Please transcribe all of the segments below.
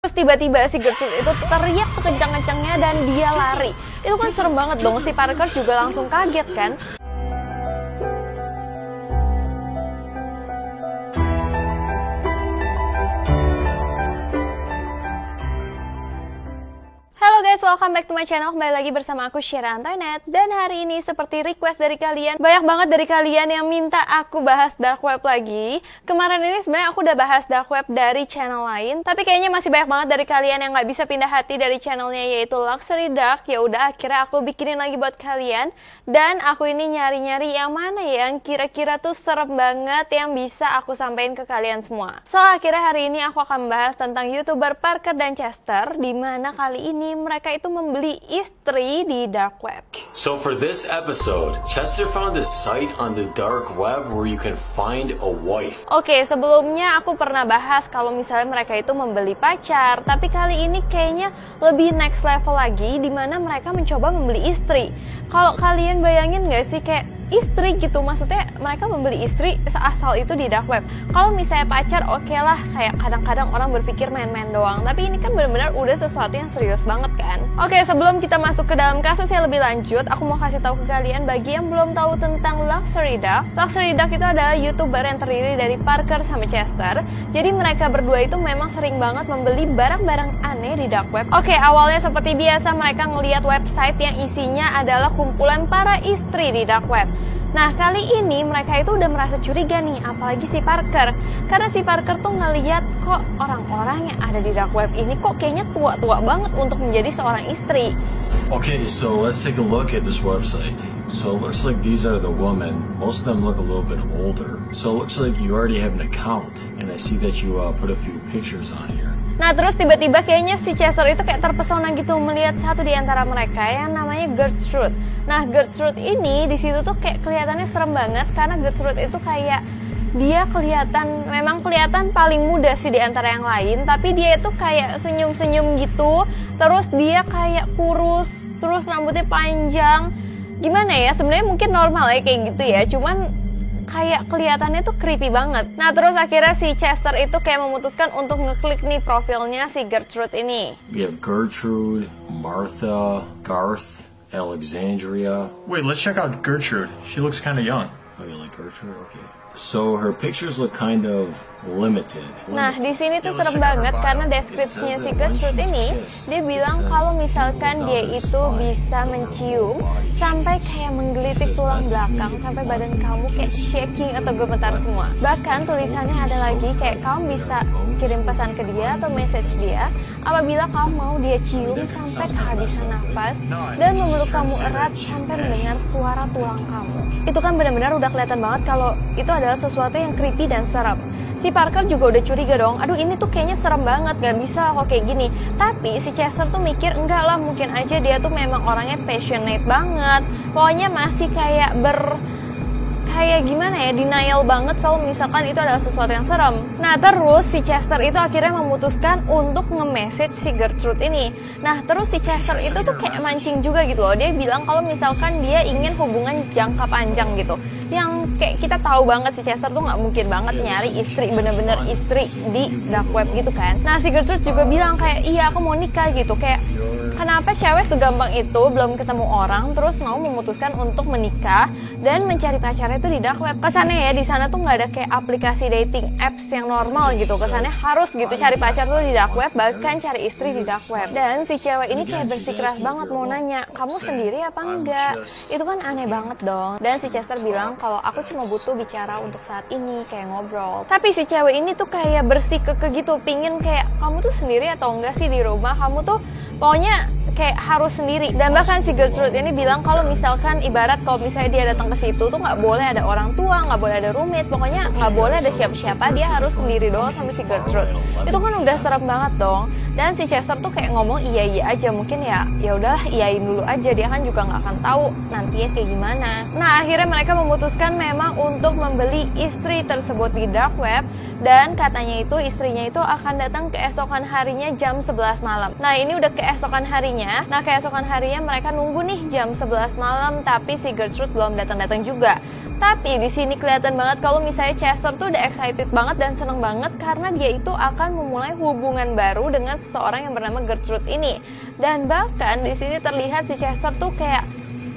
Terus tiba-tiba si Gertrude itu teriak sekencang-kencangnya dan dia lari. Itu kan serem banget dong, si Parker juga langsung kaget kan. Halo guys, welcome back to my channel. Kembali lagi bersama aku Syera Antoinette. Dan hari ini seperti request dari kalian, banyak banget dari kalian yang minta aku bahas dark web lagi. Kemarin ini sebenarnya aku udah bahas dark web dari channel lain, tapi kayaknya masih banyak banget dari kalian yang nggak bisa pindah hati dari channelnya, yaitu Luxury Dark. Ya udah, akhirnya aku bikinin lagi buat kalian. Dan aku ini nyari-nyari yang mana yang kira-kira tuh serem banget yang bisa aku sampaikan ke kalian semua. So akhirnya hari ini aku akan bahas tentang YouTuber Parker dan Chester, dimana kali ini mereka itu membeli istri di dark web. So for this episode, Chester found a site on the dark web where you can find a wife. Oke, sebelumnya aku pernah bahas kalau misalnya mereka itu membeli pacar, tapi kali ini kayaknya lebih next level lagi, dimana mereka mencoba membeli istri. Kalau kalian bayangin gak sih kayak istri gitu, maksudnya mereka membeli istri seasal itu di dark web. Kalau misalnya pacar oke lah, kayak kadang-kadang orang berpikir main-main doang, tapi ini kan benar-benar udah sesuatu yang serius banget kan. Oke, sebelum kita masuk ke dalam kasus yang lebih lanjut, aku mau kasih tahu ke kalian bagi yang belum tahu tentang Luxury Dark. Luxury Dark itu adalah YouTuber yang terdiri dari Parker sama Chester. Jadi mereka berdua itu memang sering banget membeli barang-barang aneh di dark web. Oke, awalnya seperti biasa mereka ngelihat website yang isinya adalah kumpulan para istri di dark web. Nah, kali ini mereka itu udah merasa curiga nih, apalagi si Parker. Karena si Parker tuh ngeliat kok orang-orang yang ada di dark web ini kok kayaknya tua-tua banget untuk menjadi seorang istri. Okay, so let's take a look at this website. So it looks like these are the women. Most of them look a little bit older. So it looks like you already have an account. And I see that you put a few pictures on here. Nah, terus tiba-tiba kayaknya si Chester itu kayak terpesona gitu melihat satu di antara mereka yang namanya Gertrude. Nah, Gertrude ini di situ tuh kayak kelihatannya serem banget karena Gertrude itu kayak dia memang kelihatan paling muda sih di antara yang lain, tapi dia itu kayak senyum-senyum gitu. Terus dia kayak kurus, terus rambutnya panjang. Gimana ya? Sebenarnya mungkin normal ya kayak gitu ya, cuman kayak kelihatannya tuh creepy banget. Nah, terus akhirnya si Chester itu kayak memutuskan untuk ngeklik nih profilnya si Gertrude ini. We have Gertrude, Martha, Garth, Alexandria. Wait, let's check out Gertrude. She looks kind of young. Oh, you like Gertrude? Okay. So her pictures look kind of limited. Nah, di sini tuh serem banget karena deskripsinya si Gertrude ini, dia bilang kalau misalkan dia itu bisa mencium sampai kayak menggelitik tulang belakang, sampai badan kamu kayak shaking atau gemetar semua. Bahkan tulisannya ada lagi kayak kamu bisa kirim pesan ke dia atau message dia apabila kamu mau dia cium sampai kehabisan nafas dan memeluk kamu erat sampai mendengar suara tulang kamu. Itu kan benar-benar udah kelihatan banget kalau itu adalah sesuatu yang creepy dan serem. Si Parker juga udah curiga dong, aduh ini tuh kayaknya serem banget, gak bisa kok kayak gini. Tapi si Chester tuh mikir, enggak lah, mungkin aja dia tuh memang orangnya passionate banget. Pokoknya masih kayak gimana ya, denial banget kalau misalkan itu adalah sesuatu yang serem. Nah, terus si Chester itu akhirnya memutuskan untuk nge-message si Gertrude ini. Nah, terus si Chester itu tuh kayak mancing juga gitu loh. Dia bilang kalau misalkan dia ingin hubungan jangka panjang gitu. Yang kayak kita tahu banget si Chester tuh nggak mungkin banget nyari istri, bener-bener istri di dark web gitu kan. Nah, si Gertrude juga bilang kayak, iya aku mau nikah gitu. Kayak kenapa cewek segampang itu belum ketemu orang terus mau memutuskan untuk menikah dan mencari pacarnya itu di dark web. Kesannya ya di sana tuh nggak ada kayak aplikasi dating apps yang normal gitu. Kesannya harus gitu cari pacar tuh di dark web, bahkan cari istri di dark web. Dan si cewek ini kayak bersikeras banget mau nanya, kamu sendiri apa enggak? Itu kan aneh banget dong. Dan si Chester bilang kalau aku cuma butuh bicara untuk saat ini, kayak ngobrol. Tapi si cewek ini tuh kayak bersikeke gitu, pingin kayak kamu tuh sendiri atau enggak sih di rumah? Kamu tuh pokoknya kayak harus sendiri. Dan bahkan si Gertrude ini bilang kalau misalkan ibarat kalau misalnya dia datang ke situ tuh nggak boleh ada orang tua, nggak boleh ada roommate, pokoknya nggak boleh ada siapa-siapa, dia harus sendiri doang sama si Gertrude. Itu kan udah serem banget dong. Dan si Chester tuh kayak ngomong iya aja, mungkin ya udahlah iyain dulu aja, dia kan juga nggak akan tahu nantinya kayak gimana. Nah, akhirnya mereka memutuskan memang untuk membeli istri tersebut di dark web, dan katanya itu istrinya itu akan datang keesokan harinya jam 11 malam. Nah, ini udah keesokan harinya. Nah, keesokan harinya mereka nunggu nih jam 11 malam, tapi si Gertrude belum datang-datang juga. Tapi di sini kelihatan banget kalau misalnya Chester tuh udah excited banget dan seneng banget karena dia itu akan memulai hubungan baru dengan seseorang yang bernama Gertrude ini. Dan bahkan di sini terlihat si Chester tuh kayak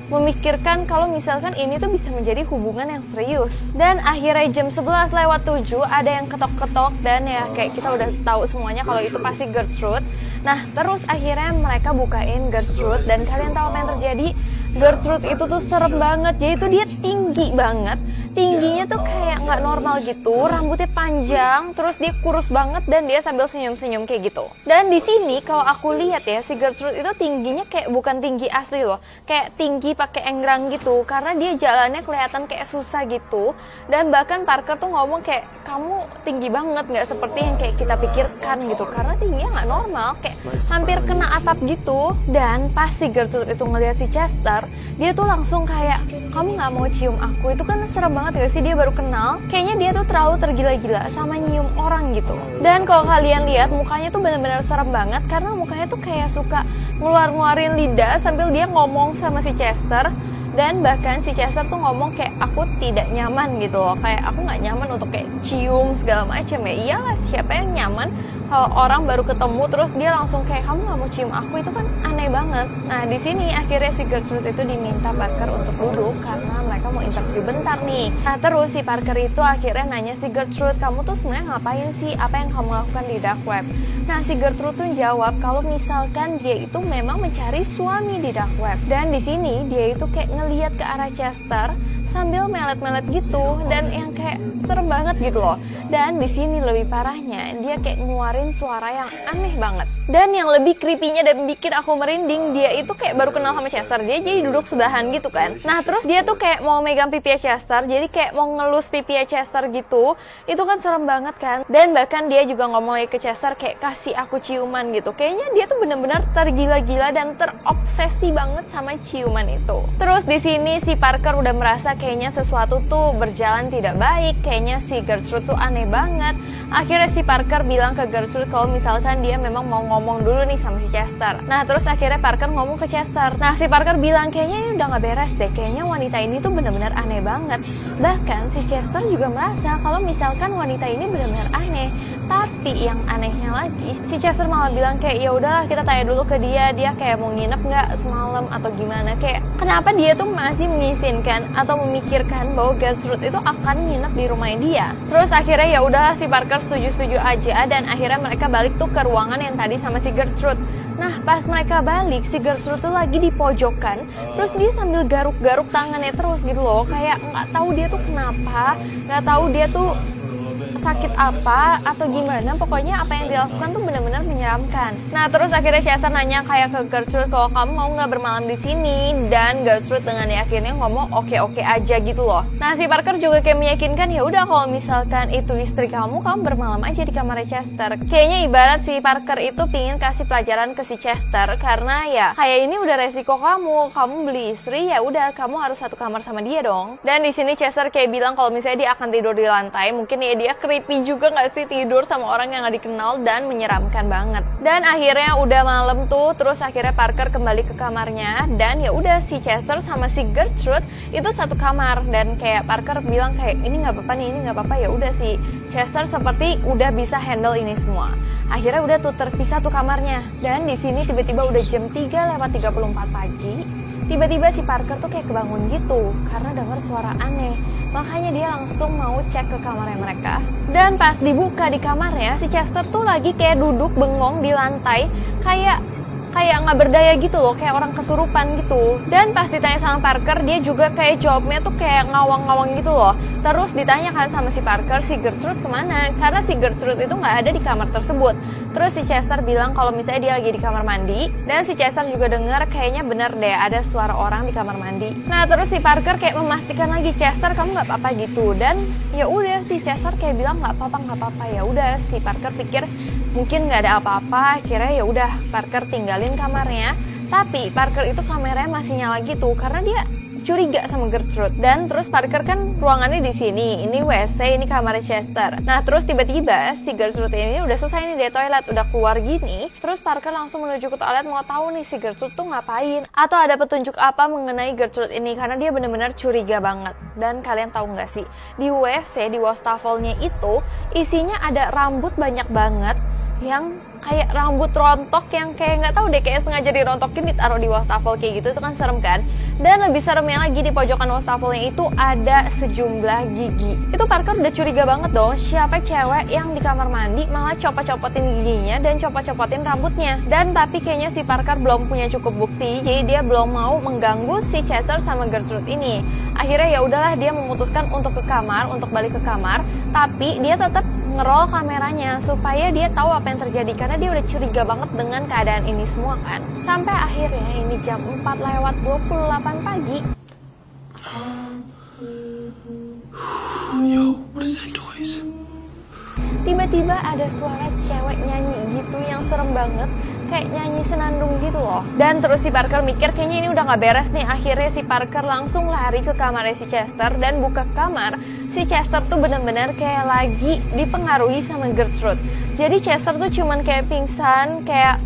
memikirkan kalau misalkan ini tuh bisa menjadi hubungan yang serius. Dan akhirnya jam 11:07 ada yang ketok-ketok dan ya kayak kita udah tahu semuanya kalau itu pasti Gertrude. Nah terus akhirnya mereka bukain Gertrude dan kalian tahu apa yang terjadi? Gertrude itu tuh serem banget, jadi tuh dia tinggi banget. Tingginya tuh kayak nggak normal gitu, rambutnya panjang, terus dia kurus banget dan dia sambil senyum-senyum kayak gitu. Dan di sini kalau aku lihat ya, si Gertrude itu tingginya kayak bukan tinggi asli loh, kayak tinggi pakai enggrang gitu, karena dia jalannya kelihatan kayak susah gitu. Dan bahkan Parker tuh ngomong kayak, kamu tinggi banget, nggak seperti yang kayak kita pikirkan gitu, karena tingginya nggak normal, kayak hampir kena atap gitu. Dan pas si Gertrude itu ngelihat si Chester, dia tuh langsung kayak, kamu nggak mau cium aku? Itu kan serem banget gak sih, dia baru kenal, kayaknya dia tuh terlalu tergila-gila sama nyium orang gitu. Dan kalau kalian lihat mukanya tuh benar-benar serem banget, karena mukanya tuh kayak suka ngeluarin lidah sambil dia ngomong sama si Chester. Dan bahkan si Chester tuh ngomong kayak, aku tidak nyaman gitu loh, kayak aku nggak nyaman untuk kayak cium segala macam ya. Iyalah, siapa yang nyaman kalau orang baru ketemu terus dia langsung kayak, kamu nggak mau cium aku? Itu kan aneh banget. Nah di sini akhirnya si Gertrude itu diminta Parker untuk duduk karena mereka mau interview bentar nih. Nah terus si Parker itu akhirnya nanya si Gertrude, kamu tuh sebenarnya ngapain sih? Apa yang kamu lakukan di dark web? Nah si Gertrude tuh jawab kalau misalkan dia itu memang mencari suami di dark web. Dan di sini dia itu kayak lihat ke arah Chester sambil melet-melet gitu, dan yang kayak serem banget gitu loh. Dan di sini lebih parahnya, dia kayak ngeluarin suara yang aneh banget. Dan yang lebih creepy-nya dan bikin aku merinding, dia itu kayak baru kenal sama Chester, dia jadi duduk sebelahan gitu kan. Nah terus dia tuh kayak mau megang pipi Chester, jadi kayak mau ngelus pipi Chester gitu. Itu kan serem banget kan. Dan bahkan dia juga ngomong lagi ke Chester kayak, kasih aku ciuman gitu. Kayaknya dia tuh bener-bener tergila-gila dan terobsesi banget sama ciuman itu. Terus di sini si Parker udah merasa kayaknya sesuatu tuh berjalan tidak baik, kayaknya si Gertrude tuh aneh banget. Akhirnya si Parker bilang ke Gertrude kalau misalkan dia memang mau ngomong dulu nih sama si Chester. Nah terus akhirnya Parker ngomong ke Chester. Nah si Parker bilang kayaknya ini udah gak beres deh, kayaknya wanita ini tuh benar-benar aneh banget. Bahkan si Chester juga merasa kalau misalkan wanita ini benar-benar aneh. Tapi yang anehnya lagi, si Chester malah bilang kayak, ya udahlah kita tanya dulu ke dia kayak mau nginep nggak semalam atau gimana. Kayak kenapa dia tuh masih mengizinkan atau memikirkan bahwa Gertrude itu akan nginep di rumahnya dia. Terus akhirnya ya udahlah si Parker setuju-setuju aja, dan akhirnya mereka balik tuh ke ruangan yang tadi sama si Gertrude. Nah pas mereka balik, si Gertrude tuh lagi di pojokan, terus dia sambil garuk-garuk tangannya terus gitu loh, kayak nggak tahu dia tuh kenapa, nggak tahu dia tuh sakit apa atau gimana, pokoknya apa yang dilakukan tuh benar-benar menyeramkan. Nah terus akhirnya Chester nanya kayak ke Gertrude kalau kamu mau nggak bermalam di sini, dan Gertrude dengan yakinnya ngomong oke aja gitu loh. Nah si Parker juga kayak meyakinkan, ya udah kalau misalkan itu istri kamu bermalam aja di kamar Chester. Kayaknya ibarat si Parker itu pingin kasih pelajaran ke si Chester, karena ya kayak ini udah resiko kamu beli istri, ya udah kamu harus satu kamar sama dia dong. Dan di sini Chester kayak bilang kalau misalnya dia akan tidur di lantai, mungkin ya dia creepy juga gak sih tidur sama orang yang gak dikenal, dan menyeramkan banget. Dan akhirnya udah malam tuh, terus akhirnya Parker kembali ke kamarnya, dan ya udah si Chester sama si Gertrude itu satu kamar. Dan kayak Parker bilang kayak ini nggak apa-apa nih, ini nggak apa-apa. Ya udah si Chester seperti udah bisa handle ini semua. Akhirnya udah tuh terpisah tuh kamarnya. Dan di sini tiba-tiba udah jam 3:34 pagi. Tiba-tiba si Parker tuh kayak kebangun gitu karena dengar suara aneh. Makanya dia langsung mau cek ke kamarnya mereka. Dan pas dibuka di kamarnya, si Chester tuh lagi kayak duduk bengong di lantai, kayak nggak berdaya gitu loh, kayak orang kesurupan gitu. Dan pas ditanya sama Parker, dia juga kayak jawabnya tuh kayak ngawang-ngawang gitu loh. Terus ditanyakan sama si Parker, si Gertrude kemana? Karena si Gertrude itu nggak ada di kamar tersebut. Terus si Chester bilang kalau misalnya dia lagi di kamar mandi, dan si Chester juga dengar kayaknya bener deh ada suara orang di kamar mandi. Nah terus si Parker kayak memastikan lagi, Chester kamu nggak apa-apa gitu. Dan ya udah si Chester kayak bilang nggak apa-apa. Ya udah si Parker pikir mungkin nggak ada apa-apa. Akhirnya ya udah Parker tinggalin kamarnya. Tapi Parker itu kameranya masih nyala gitu karena dia curiga sama Gertrude. Dan terus Parker kan ruangannya di sini, ini WC, ini kamar Chester. Nah terus tiba-tiba si Gertrude ini udah selesai nih dari toilet, udah keluar gini. Terus Parker langsung menuju ke toilet mau tahu nih si Gertrude tuh ngapain, atau ada petunjuk apa mengenai Gertrude ini, karena dia benar-benar curiga banget. Dan kalian tahu nggak sih, di WC, di wastafelnya itu isinya ada rambut banyak banget yang kayak rambut rontok yang kayak nggak tahu deh, kayak sengaja dirontokin ditaruh di wastafel kayak gitu. Itu kan serem kan. Dan lebih seremnya lagi, di pojokan wastafelnya itu ada sejumlah gigi. Itu Parker udah curiga banget dong, siapa cewek yang di kamar mandi malah copot-copotin giginya dan copot-copotin rambutnya. Dan tapi kayaknya si Parker belum punya cukup bukti, jadi dia belum mau mengganggu si Chester sama Gertrude ini. Akhirnya ya udahlah, dia memutuskan untuk ke kamar, untuk balik ke kamar, tapi dia tetap ngerol kameranya supaya dia tahu apa yang terjadi, karena dia udah curiga banget dengan keadaan ini semua kan. Sampai akhirnya ini jam 4:28 pagi. Yo, what is that noise? Tiba-tiba ada suara cewek nyanyi gitu yang serem banget, kayak nyanyi senandung gitu loh. Dan terus si Parker mikir kayaknya ini udah gak beres nih. Akhirnya si Parker langsung lari ke kamarnya si Chester dan buka kamar. Si Chester tuh bener-bener kayak lagi dipengaruhi sama Gertrude. Jadi Chester tuh cuman kayak pingsan, kayak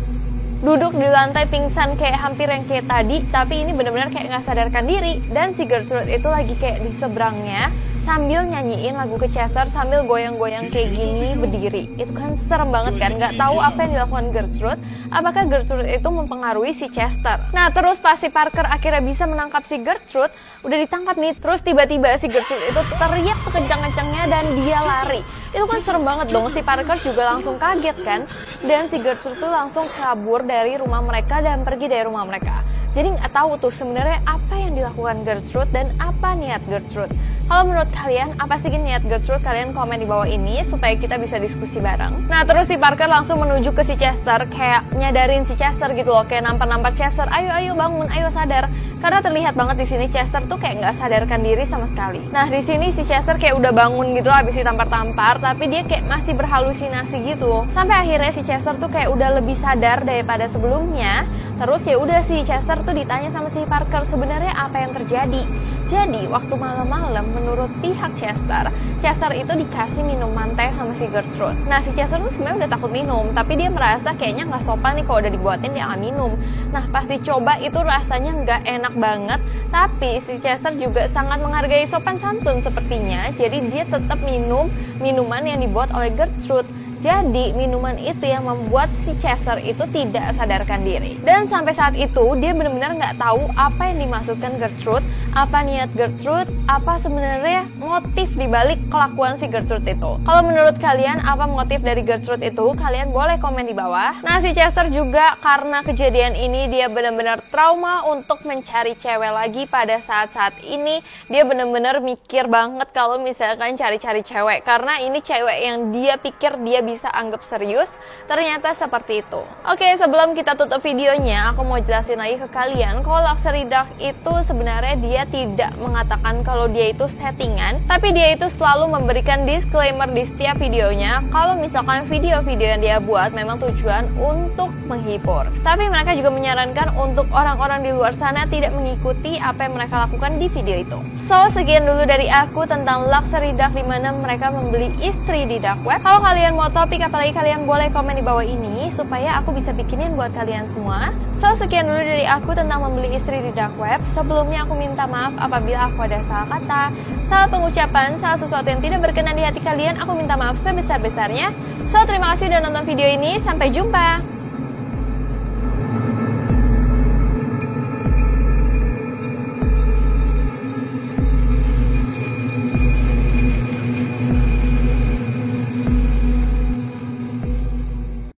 duduk di lantai pingsan kayak hampir yang kayak tadi, tapi ini bener-bener kayak gak sadarkan diri. Dan si Gertrude itu lagi kayak di seberangnya sambil nyanyiin lagu ke Chester sambil goyang-goyang kayak gini berdiri. Itu kan serem banget kan, gak tahu apa yang dilakukan Gertrude. Apakah Gertrude itu mempengaruhi si Chester? Nah terus pas si Parker akhirnya bisa menangkap si Gertrude, udah ditangkap nih, terus tiba-tiba si Gertrude itu teriak sekencang-kencangnya dan dia lari. Itu kan serem banget dong, si Parker juga langsung kaget kan. Dan si Gertrude tuh langsung kabur dari rumah mereka dan pergi dari rumah mereka. Jadi nggak tahu tuh sebenarnya apa yang dilakukan Gertrude dan apa niat Gertrude. Kalau menurut kalian apa sih niat Gertrude? Kalian komen di bawah ini supaya kita bisa diskusi bareng. Nah terus si Parker langsung menuju ke si Chester, kayak nyadarin si Chester gitu loh, kayak nampar-nampar Chester, ayo bangun, ayo sadar. Karena terlihat banget di sini Chester tuh kayak nggak sadarkan diri sama sekali. Nah di sini si Chester kayak udah bangun gitu habis ditampar-tampar, tapi dia kayak masih berhalusinasi gitu. Sampai akhirnya si Chester tuh kayak udah lebih sadar daripada sebelumnya. Terus ya udah si Chester tuh ditanya sama si Parker sebenarnya apa yang terjadi. Jadi waktu malam-malam menurut pihak Chester itu dikasih minuman teh sama si Gertrude. Nah si Chester tuh sebenarnya udah takut minum, tapi dia merasa kayaknya nggak sopan nih kalau udah dibuatin dia nggak minum. Nah pas dicoba itu rasanya nggak enak banget, tapi si Chester juga sangat menghargai sopan santun sepertinya. Jadi dia tetap minum minuman yang dibuat oleh Gertrude. Jadi minuman itu yang membuat si Chester itu tidak sadarkan diri. Dan sampai saat itu dia benar-benar nggak tahu apa yang dimaksudkan Gertrude, apa niat Gertrude, apa sebenarnya motif dibalik kelakuan si Gertrude itu. Kalau menurut kalian apa motif dari Gertrude itu? Kalian boleh komen di bawah. Nah si Chester juga karena kejadian ini dia benar-benar trauma untuk mencari cewek lagi pada saat-saat ini. Dia benar-benar mikir banget kalau misalkan cari-cari cewek, karena ini cewek yang dia pikir dia bisa anggap serius, ternyata seperti itu. Oke, sebelum kita tutup videonya, aku mau jelasin lagi ke kalian kalau Luxury Dark itu sebenarnya dia tidak mengatakan kalau dia itu settingan, tapi dia itu selalu memberikan disclaimer di setiap videonya kalau misalkan video-video yang dia buat memang tujuan untuk menghibur. Tapi mereka juga menyarankan untuk orang-orang di luar sana tidak mengikuti apa yang mereka lakukan di video itu. So, sekian dulu dari aku tentang Luxury Dark, dimana mereka membeli istri di dark web. Kalau kalian mau topik apalagi, kalian boleh komen di bawah ini supaya aku bisa bikinin buat kalian semua. So, sekian dulu dari aku tentang membeli istri di dark web. Sebelumnya aku minta maaf apabila aku ada salah kata, salah pengucapan, salah sesuatu yang tidak berkenan di hati kalian. Aku minta maaf sebesar-besarnya. So, terima kasih udah nonton video ini. Sampai jumpa.